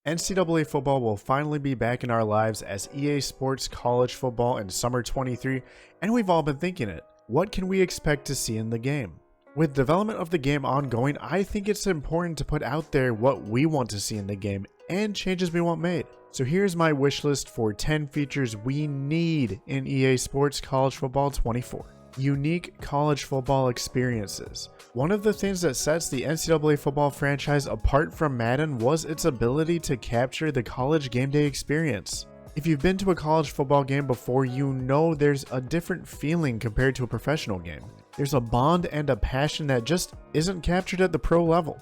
NCAA football will finally be back in our lives as EA Sports College Football in Summer 23, and we've all been thinking it. What can we expect to see in the game? With development of the game ongoing, I think it's important to put out there what we want to see in the game and changes we want made. So here's my wish list for 10 features we need in EA Sports College Football 24. Unique college football experiences. One of the things that sets the NCAA football franchise apart from Madden was its ability to capture the college game day experience. If you've been to a college football game before, you know there's a different feeling compared to a professional game. There's a bond and a passion that just isn't captured at the pro level.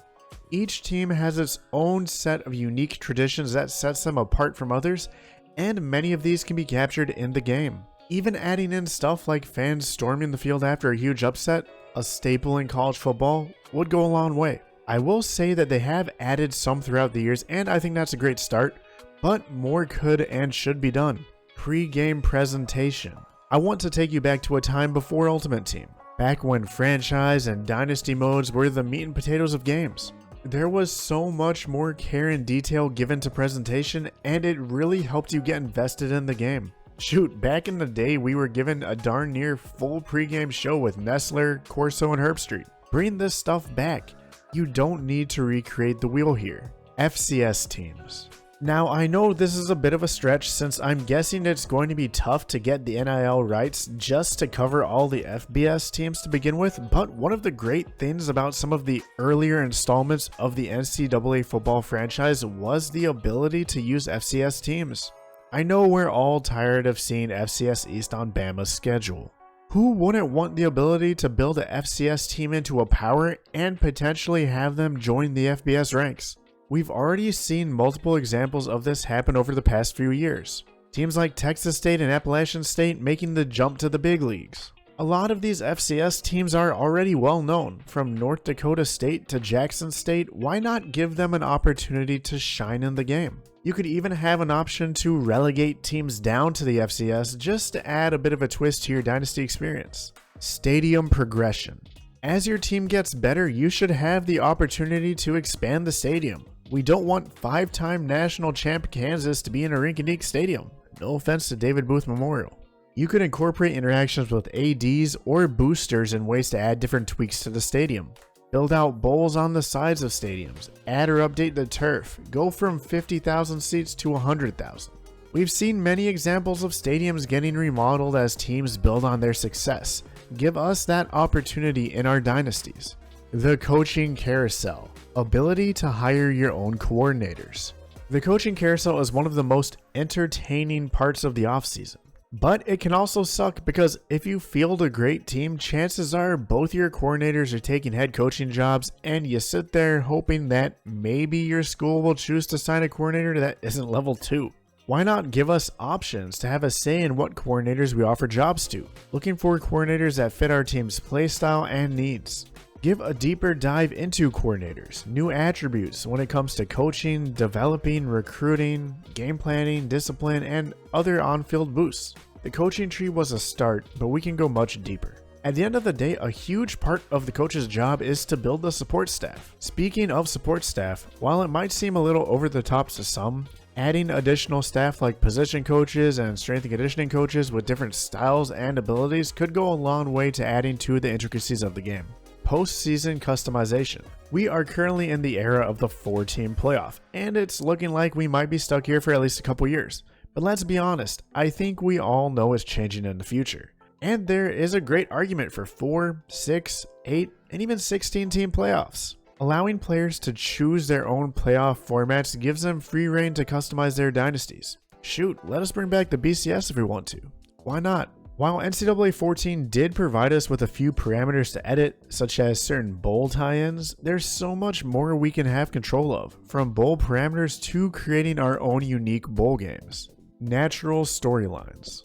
Each team has its own set of unique traditions that sets them apart from others, and many of these can be captured in the game. Even adding in stuff like fans storming the field after a huge upset, a staple in college football, would go a long way. I will say that they have added some throughout the years, and I think that's a great start, but more could and should be done. Pre-game presentation. I want to take you back to a time before Ultimate Team, back when franchise and dynasty modes were the meat and potatoes of games. There was so much more care and detail given to presentation, and it really helped you get invested in the game. Shoot, back in the day, we were given a darn near full pregame show with Nestler, Corso, and Herbstreit. Bring this stuff back. You don't need to recreate the wheel here. FCS teams. Now, I know this is a bit of a stretch since I'm guessing it's going to be tough to get the NIL rights just to cover all the FBS teams to begin with, but one of the great things about some of the earlier installments of the NCAA football franchise was the ability to use FCS teams. I know we're all tired of seeing FCS East on Bama's schedule. Who wouldn't want the ability to build a FCS team into a power and potentially have them join the FBS ranks? We've already seen multiple examples of this happen over the past few years. Teams like Texas State and Appalachian State making the jump to the big leagues. A lot of these FCS teams are already well known, from North Dakota State to Jackson State. Why not give them an opportunity to shine in the game? You could even have an option to relegate teams down to the FCS just to add a bit of a twist to your dynasty experience. Stadium progression. As your team gets better, you should have the opportunity to expand the stadium. We don't want 5-time national champ Kansas to be in a rinky-dink stadium. No offense to David Booth Memorial. You could incorporate interactions with ADs or boosters in ways to add different tweaks to the stadium. Build out bowls on the sides of stadiums. Add or update the turf. Go from 50,000 seats to 100,000. We've seen many examples of stadiums getting remodeled as teams build on their success. Give us that opportunity in our dynasties. The coaching carousel. Ability to hire your own coordinators. The coaching carousel is one of the most entertaining parts of the offseason. But it can also suck because if you field a great team, chances are both your coordinators are taking head coaching jobs, and you sit there hoping that maybe your school will choose to sign a coordinator that isn't level 2. Why not give us options to have a say in what coordinators we offer jobs to? Looking for coordinators that fit our team's playstyle and needs. Give a deeper dive into coordinators, new attributes when it comes to coaching, developing, recruiting, game planning, discipline, and other on-field boosts. The coaching tree was a start, but we can go much deeper. At the end of the day, a huge part of the coach's job is to build the support staff. Speaking of support staff, while it might seem a little over the top to some, adding additional staff like position coaches and strength and conditioning coaches with different styles and abilities could go a long way to adding to the intricacies of the game. Postseason customization. We are currently in the era of the 4-team playoff, and it's looking like we might be stuck here for at least a couple years. But let's be honest, I think we all know it's changing in the future. And there is a great argument for 4, 6, 8, and even 16-team playoffs. Allowing players to choose their own playoff formats gives them free reign to customize their dynasties. Shoot, let us bring back the BCS if we want to. Why not? While NCAA 14 did provide us with a few parameters to edit, such as certain bowl tie-ins, there's so much more we can have control of, from bowl parameters to creating our own unique bowl games. Natural storylines.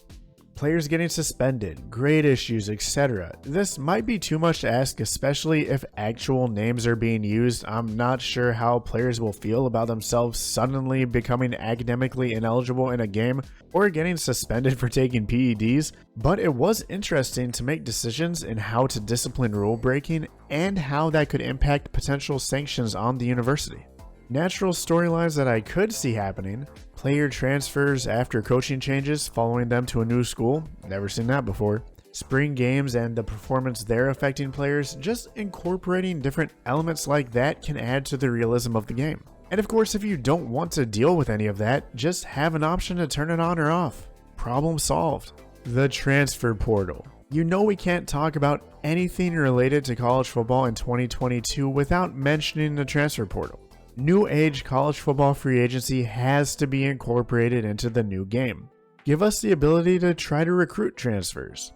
Players getting suspended, grade issues, etc. This might be too much to ask, especially if actual names are being used. I'm not sure how players will feel about themselves suddenly becoming academically ineligible in a game or getting suspended for taking PEDs, but it was interesting to make decisions in how to discipline rule breaking and how that could impact potential sanctions on the university. Natural storylines that I could see happening: player transfers after coaching changes following them to a new school, never seen that before. Spring games and the performance there affecting players, just incorporating different elements like that can add to the realism of the game. And of course, if you don't want to deal with any of that, just have an option to turn it on or off. Problem solved. The transfer portal. You know we can't talk about anything related to college football in 2022 without mentioning the transfer portal. New age college football free agency has to be incorporated into the new game. Give us the ability to try to recruit transfers.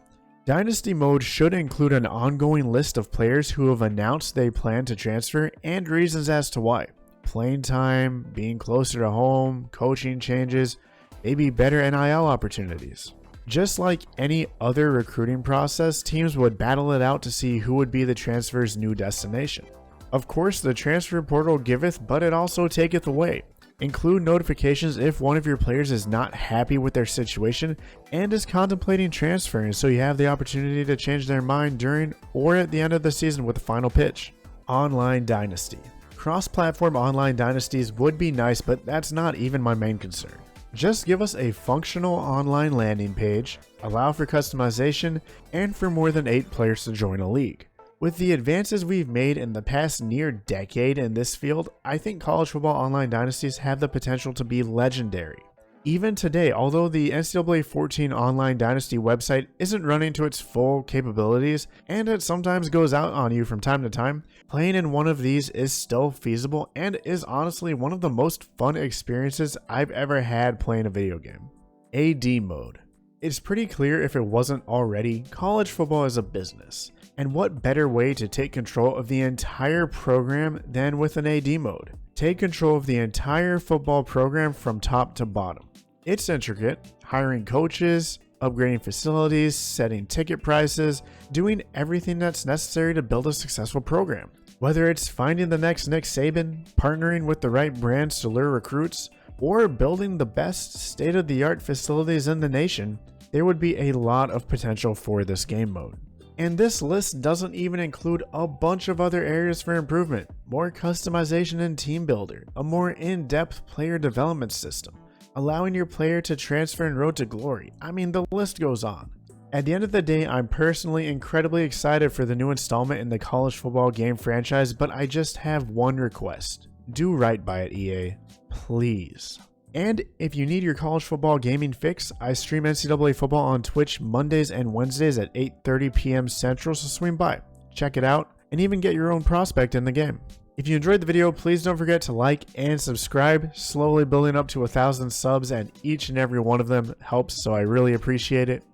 Dynasty mode should include an ongoing list of players who have announced they plan to transfer and reasons as to why. Playing time, being closer to home, coaching changes, maybe better NIL opportunities. Just like any other recruiting process, teams would battle it out to see who would be the transfer's new destination. Of course, the transfer portal giveth, but it also taketh away. Include notifications if one of your players is not happy with their situation and is contemplating transferring, so you have the opportunity to change their mind during or at the end of the season with the final pitch. Online Dynasty. Cross-platform online dynasties would be nice, but that's not even my main concern. Just give us a functional online landing page, allow for customization, and for more than 8 players to join a league. With the advances we've made in the past near decade in this field, I think college football online dynasties have the potential to be legendary. Even today, although the NCAA 14 online dynasty website isn't running to its full capabilities, and it sometimes goes out on you from time to time, playing in one of these is still feasible and is honestly one of the most fun experiences I've ever had playing a video game. AD mode. It's pretty clear, if it wasn't already, college football is a business. And what better way to take control of the entire program than with an AD mode? Take control of the entire football program from top to bottom. It's intricate, hiring coaches, upgrading facilities, setting ticket prices, doing everything that's necessary to build a successful program. Whether it's finding the next Nick Saban, partnering with the right brands to lure recruits, or building the best state-of-the-art facilities in the nation, there would be a lot of potential for this game mode. And this list doesn't even include a bunch of other areas for improvement: more customization in Team Builder, a more in-depth player development system, allowing your player to transfer and road to glory. I mean, the list goes on. At the end of the day, I'm personally incredibly excited for the new installment in the college football game franchise, but I just have one request. Do right by it, EA. Please. And if you need your college football gaming fix, I stream NCAA Football on Twitch Mondays and Wednesdays at 8:30 p.m. Central, so swing by, check it out, and even get your own prospect in the game. If you enjoyed the video, please don't forget to like and subscribe. Slowly building up to 1,000 subs, and each and every one of them helps, so I really appreciate it.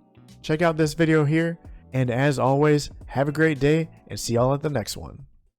Check out this video here, and as always, have a great day, and see y'all at the next one.